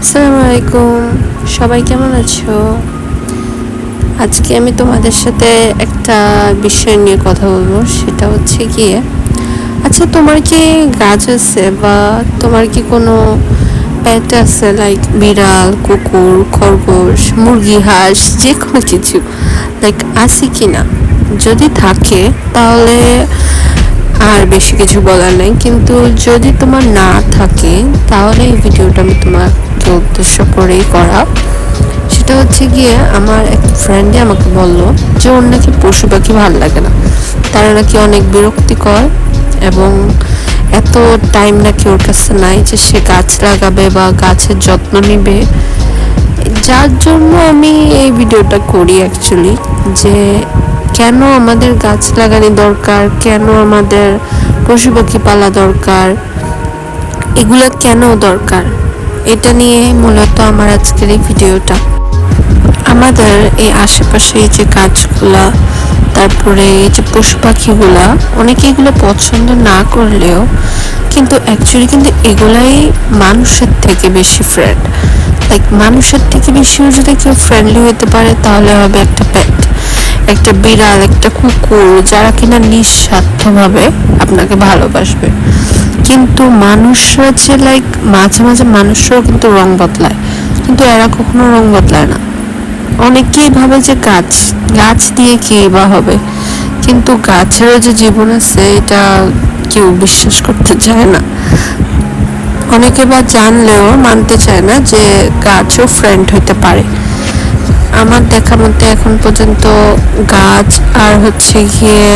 আসসালামু আলাইকুম, সবাই কেমন আছো? আজকে আমি তোমাদের সাথে একটা বিষয় নিয়ে কথা বলবো। সেটা হচ্ছে গিয়ে, আচ্ছা, তোমার কি গাছ আছে বা তোমার কি কোনো পেট আছে, লাইক বিড়াল, কুকুর, খরগোশ, মুরগি, হাঁস, যে কোনো কিছু লাইক আছে কি না? যদি থাকে তাহলে আর বেশি কিছু বলার নাই, কিন্তু যদি তোমার না থাকে তাহলে এই ভিডিওটা আমি তোমাকে উদ্দেশ্য করেই করা। সেটা হচ্ছে গিয়ে, আমার এক ফ্রেন্ডে আমাকে বললো যে ওর নাকি পশু পাখি ভালো লাগে না, তারা নাকি অনেক বিরক্তিকর এবং এত টাইম নাকি ওর কাছে নাই যে সে গাছ লাগাবে বা গাছের যত্ন নিবে। যার জন্য আমি এই ভিডিওটা করি অ্যাকচুয়ালি, যে কেন আমাদের গাছ লাগানো দরকার, কেন আমাদের পশু পাখি পালা দরকার, এগুলো কেন দরকার, এটা নিয়ে মূলত আমার আজকের এই ভিডিওটা। আমাদের এই আশেপাশে এই যে গাছগুলা, তারপরে এই যে পশু পাখিগুলা, অনেকে এগুলো পছন্দ না করলেও কিন্তু অ্যাকচুয়ালি কিন্তু এগুলাই মানুষের থেকে বেশি ফ্রেন্ড। লাইক মানুষের থেকে বেশিও যদি কেউ ফ্রেন্ডলি হতে পারে তাহলে হবে একটা পেট, একটা বিড়াল, একটা কুকুর, যারা কিনা নিঃস্বার্থভাবে আপনাকে ভালোবাসবে। কিন্তু মানুষরা যে লাইক মাঝে মাঝে মানুষরাও কিন্তু রং বদলায়, কিন্তু এরা কখনো রং বদলায় না। অনেকেই ভাবে যে গাছ গাছ দিয়ে কি বা হবে, কিন্তু গাছেরও যে জীবন আছে এটা কেউ বিশ্বাস করতে চায় না। অনেকে বা জানলেও মানতে চায় না যে গাছও ফ্রেন্ড হতে পারে। আমার দেখা মতে এখন পর্যন্ত গাছ আর হচ্ছে গিয়ে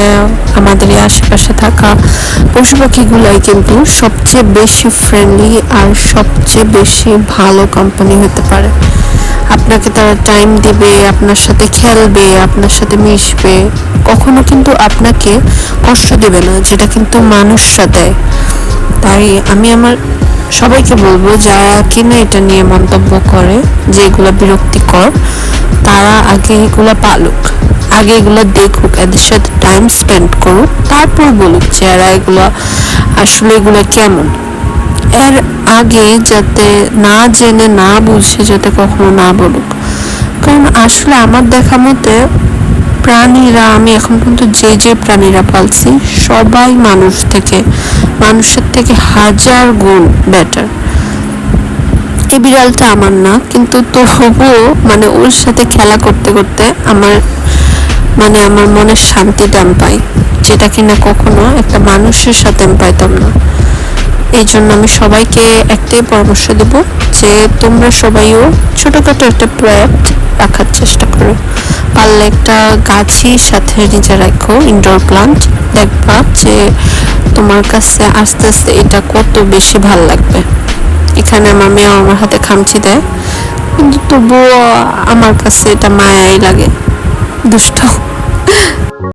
আমাদের এই আশেপাশে থাকা পশু পাখিগুলাই কিন্তু সবচেয়ে বেশি ফ্রেন্ডলি আর সবচেয়ে বেশি ভালো কোম্পানি হতে পারে। আপনাকে তারা টাইম দিবে, আপনার সাথে খেলবে, আপনার সাথে মিশবে, কখনো কিন্তু আপনাকে কষ্ট দেবে না, যেটা কিন্তু মানুষরা দেয়। তাই আমি আমার সবাইকে বলবো, যারা কিনা এটা নিয়ে মন্তব্য করে যে এগুলো বিরক্তিকর, তারা আগে এগুলো পালুক, আগে এগুলো দেখুক, এদের সাথে টাইম স্পেন্ড করুক, তারপর বলুক যে এরা এগুলো আসলে এগুলো কেমন। এর আগে যাতে না জেনে না বুঝে যাতে কখনো না বলুক। কারণ আসলে আমার দেখা মতে প্রাণীরা, আমি এখন পর্যন্ত যে প্রাণীরা পালছি সবাই মানুষের থেকে হাজার গুণ বেটার। এই বিড়ালটা আমার না, কিন্তু তবুও মানে ওর সাথে খেলা করতে করতে আমার মনের শান্তিটা আমি পাই, যেটা কিনা কখনো একটা মানুষের সাথে আমি পাইতাম না। এই জন্য আমি সবাইকে একটাই পরামর্শ দেব যে তোমরা সবাইও ছোটখাটো একটা প্ল্যান্ট রাখার চেষ্টা করো। পারলে একটা গাছই সাথে নিজে রাখো, ইনডোর প্লান্ট। দেখবা যে তোমার কাছে আস্তে আস্তে এটা কত বেশি ভাল লাগবে। এখানে আমার মেয়ে আমার হাতে খামচি দেয়, কিন্তু তবুও আমার কাছে এটা মায়াই লাগে, দুষ্ট।